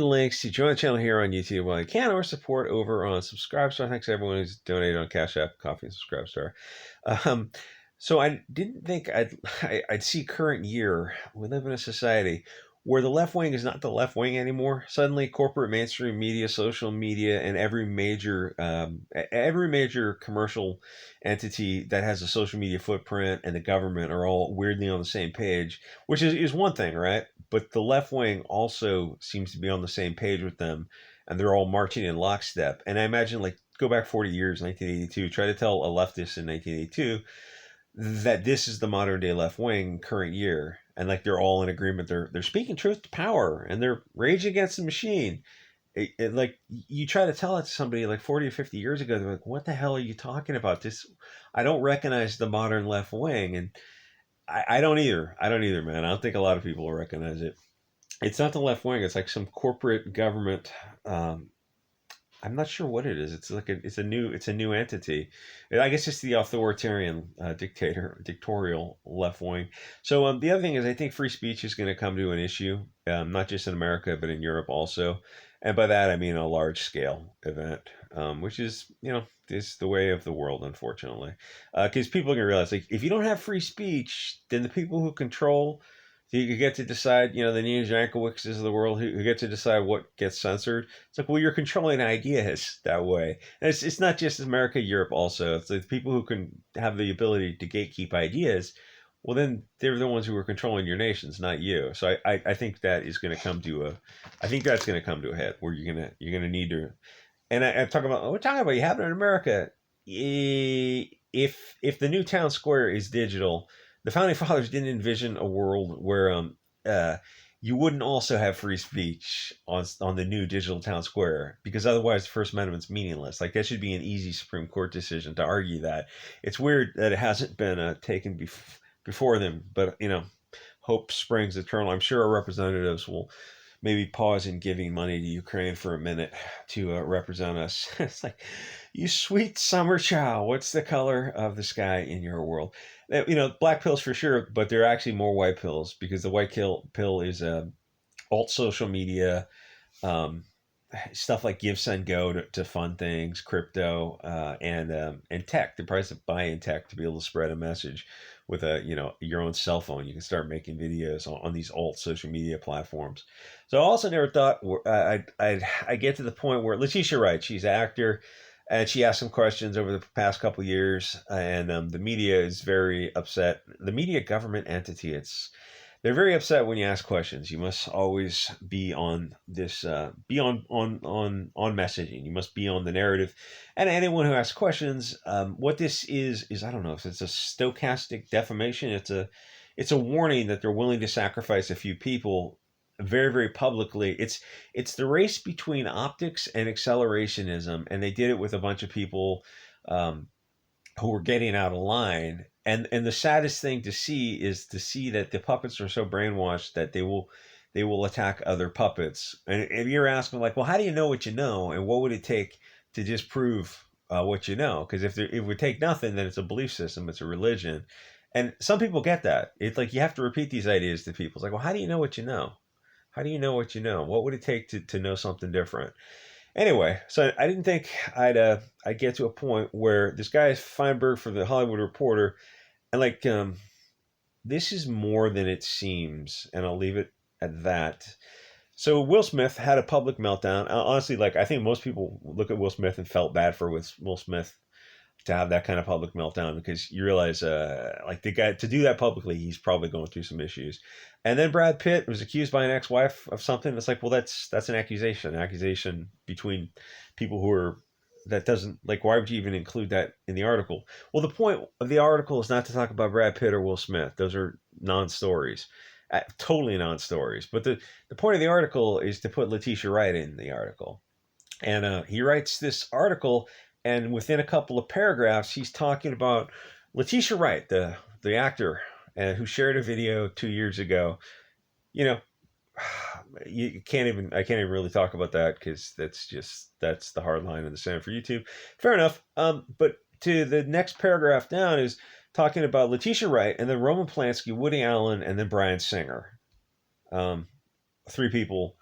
the links to join the channel here on YouTube while you can, or support over on Subscribestar. Thanks to everyone who's donated on Cash App, Coffee, and Subscribestar. So I didn't think I'd see current year. We live in a society where the left wing is not the left wing anymore. Suddenly, corporate mainstream media, social media, and every major commercial entity that has a social media footprint and the government are all weirdly on the same page, which is one thing, right? But the left wing also seems to be on the same page with them, and they're all marching in lockstep. And I imagine, like, go back 40 years, 1982, try to tell a leftist in 1982 that this is the modern day left wing current year, and like they're all in agreement, they're speaking truth to power and they're rage against the machine. Like, you try to tell it to somebody like 40 or 50 years ago, they're like, what the hell are you talking about? This, I don't recognize the modern left wing. And I don't either, man. I don't think a lot of people will recognize it. It's not the left wing, it's like some corporate government. I'm not sure what it is. It's like it's a new entity. I guess it's the authoritarian dictatorial left wing. So the other thing is, I think free speech is going to come to an issue, not just in America but in Europe also, and by that I mean a large scale event, which is is the way of the world, unfortunately, because people are going to realize, like, if you don't have free speech, then the people who control. So you get to decide, the Nina Jankowiczes of the world who get to decide what gets censored. It's like, well, you're controlling ideas that way. And it's not just America, Europe also. It's like the people who can have the ability to gatekeep ideas, well, then they're the ones who are controlling your nations, not you. So I think that is going to come to a head where you're gonna need to. And we're talking about you have it in America. If the new town square is digital, the founding fathers didn't envision a world where you wouldn't also have free speech on the new digital town square, because otherwise the First Amendment's meaningless. Like, that should be an easy Supreme Court decision to argue that. It's weird that it hasn't been taken before them, but hope springs eternal. I'm sure our representatives will maybe pause in giving money to Ukraine for a minute to represent us. It's like, you sweet summer child, what's the color of the sky in your world? Black pills for sure, but there are actually more white pills, because the white pill is alt social media, stuff like Give, Send, Go to fund things, crypto, and tech. The price of buying tech to be able to spread a message with your own cell phone. You can start making videos on these alt social media platforms. So I also never thought I'd get to the point where Letitia Wright, she's an actor, and she asked some questions over the past couple of years, and the media is very upset. The media government entity, they're very upset when you ask questions. You must always be on this, be on messaging. You must be on the narrative. And anyone who asks questions, what this is I don't know if it's a stochastic defamation. It's a warning that they're willing to sacrifice a few people very, very publicly. It's the race between optics and accelerationism, and they did it with a bunch of people who were getting out of line. And the saddest thing to see is that the puppets are so brainwashed that they will attack other puppets. And if you're asking, like, well, how do you know what you know, and what would it take to disprove what you know? Because if it would take nothing, then it's a belief system, it's a religion. And some people get that. It's like you have to repeat these ideas to people. It's like, well, how do you know what you know? How do you know what you know? What would it take to know something different? Anyway, so I didn't think I'd get to a point where this guy Feinberg for the Hollywood Reporter, and like, this is more than it seems, and I'll leave it at that. So Will Smith had a public meltdown. Honestly, like, I think most people look at Will Smith and felt bad for Will Smith to have that kind of public meltdown, because you realize, like, the guy, to do that publicly, he's probably going through some issues. And then Brad Pitt was accused by an ex-wife of something. It's like, well, that's an accusation between people who are, that doesn't, like, why would you even include that in the article? Well, the point of the article is not to talk about Brad Pitt or Will Smith. Those are non-stories, totally non-stories. But the point of the article is to put Letitia Wright in the article. And he writes this article, and within a couple of paragraphs, he's talking about Letitia Wright, the actor, who shared a video 2 years ago. I can't even really talk about that, because that's the hard line in the sand for YouTube. Fair enough. But to the next paragraph down is talking about Letitia Wright, and then Roman Polanski, Woody Allen, and then Bryan Singer. Three people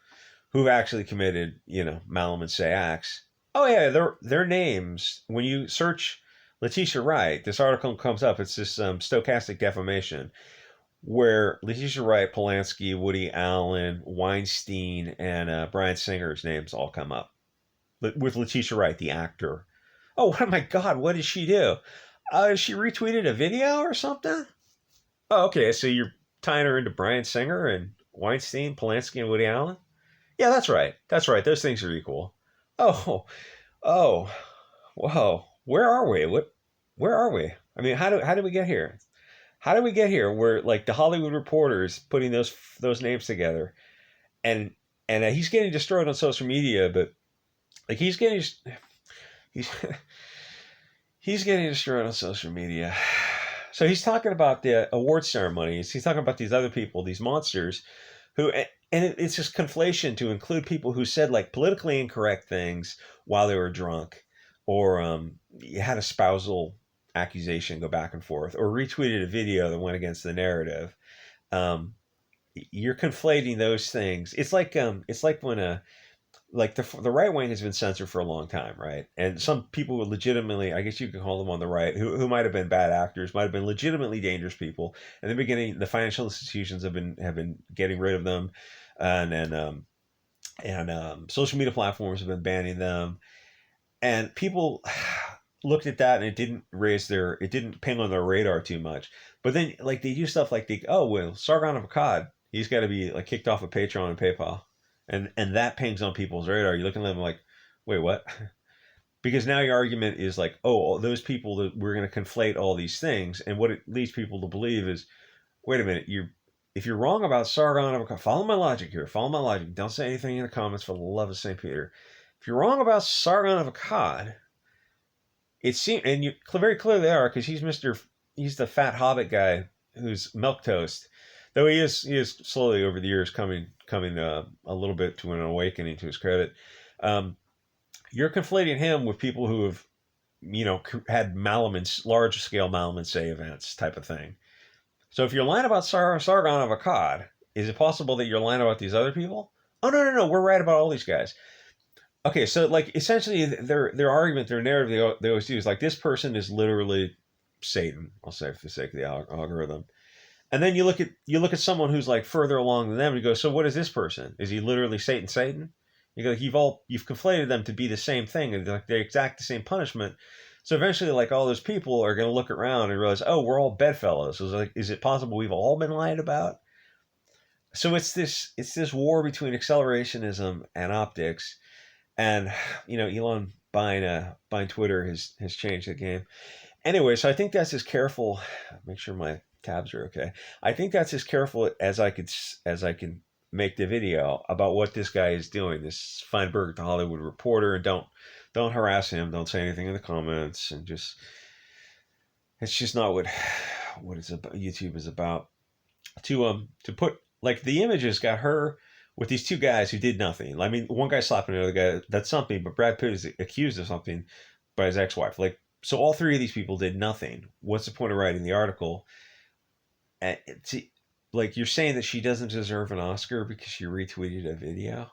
who've actually committed, malum and say acts. Oh yeah, their names. When you search Letitia Wright, this article comes up. It's this stochastic defamation where Letitia Wright, Polanski, Woody Allen, Weinstein, and Bryan Singer's names all come up. With Letitia Wright, the actor. Oh my God, what did she do? She retweeted a video or something? Oh, okay. So you're tying her into Bryan Singer and Weinstein, Polanski, and Woody Allen? Yeah, that's right. That's right. Those things are equal. Oh, oh, whoa. Where are we? Where are we? I mean, how do we get here? How did we get here? Where like the Hollywood Reporters putting those names together, and he's getting destroyed on social media, but like he's he's he's getting destroyed on social media. So he's talking about the award ceremonies. He's talking about these other people, these monsters, who and it's just conflation to include people who said like politically incorrect things while they were drunk, or had a spousal accusation go back and forth, or retweeted a video that went against the narrative. You're conflating those things. It's like when the right wing has been censored for a long time, right? And some people would legitimately, I guess you could call them on the right, who might have been bad actors, might have been legitimately dangerous people. In the beginning, the financial institutions have been getting rid of them, and social media platforms have been banning them, and people looked at that and it didn't ping on their radar too much. But then like they do stuff like Sargon of Akkad, he's got to be like kicked off of Patreon and PayPal, and that pings on people's radar. You're looking at them like, wait, what? Because now your argument is like, oh, those people that we're going to conflate all these things, and what it leads people to believe is, wait a minute, if you're wrong about Sargon of Akkad, follow my logic here. Follow my logic. Don't say anything in the comments for the love of St. Peter. If you're wrong about Sargon of Akkad, it seems, and you very clearly are, because he's the fat hobbit guy who's milk toast. Though he is slowly over the years coming a little bit to an awakening, to his credit. You're conflating him with people who have, had large scale Malum say events type of thing. So if you're lying about Sargon of Akkad, is it possible that you're lying about these other people? Oh no, we're right about all these guys. Okay, so like essentially their argument, their narrative they always do is like, this person is literally Satan. I'll say for the sake of the algorithm. And then you look at someone who's like further along than them and you go, so what is this person? Is he literally Satan? You go, you've conflated them to be the same thing, and like they exact the same punishment. So eventually, like all those people are going to look around and realize, oh, we're all bedfellows. So it's like, is it possible we've all been lied about? So it's this war between accelerationism and optics, and Elon buying Twitter has changed the game. Anyway, so I think that's as careful. Make sure my tabs are okay. I think that's as careful as I can make the video about what this guy is doing. This Feinberg, the Hollywood Reporter, and don't harass him. Don't say anything in the comments, and it's just not what YouTube is about. To put like the images got her with these two guys who did nothing. I mean, one guy slapping another guy, that's something, but Brad Pitt is accused of something by his ex-wife. Like, so all three of these people did nothing. What's the point of writing the article? And like, you're saying that she doesn't deserve an Oscar because she retweeted a video,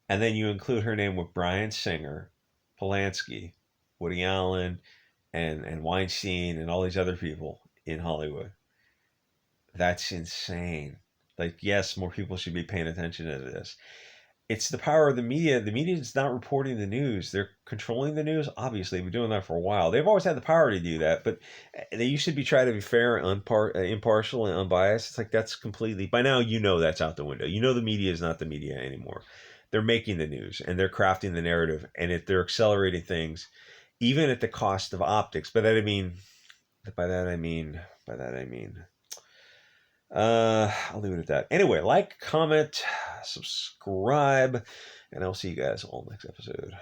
and then you include her name with Bryan Singer, Polanski, Woody Allen, and Weinstein, and all these other people in Hollywood. That's insane. Like, yes, more people should be paying attention to this. It's the power of the media. The media is not reporting the news. They're controlling the news. Obviously, they've been doing that for a while. They've always had the power to do that, but they used to be trying to be fair, impartial, and unbiased. It's like, that's completely, by now, that's out the window. The media is not the media anymore. They're making the news, and they're crafting the narrative, and they're accelerating things, even at the cost of optics. By that I mean, I'll leave it at that. Anyway, like, comment, subscribe, and I'll see you guys all next episode.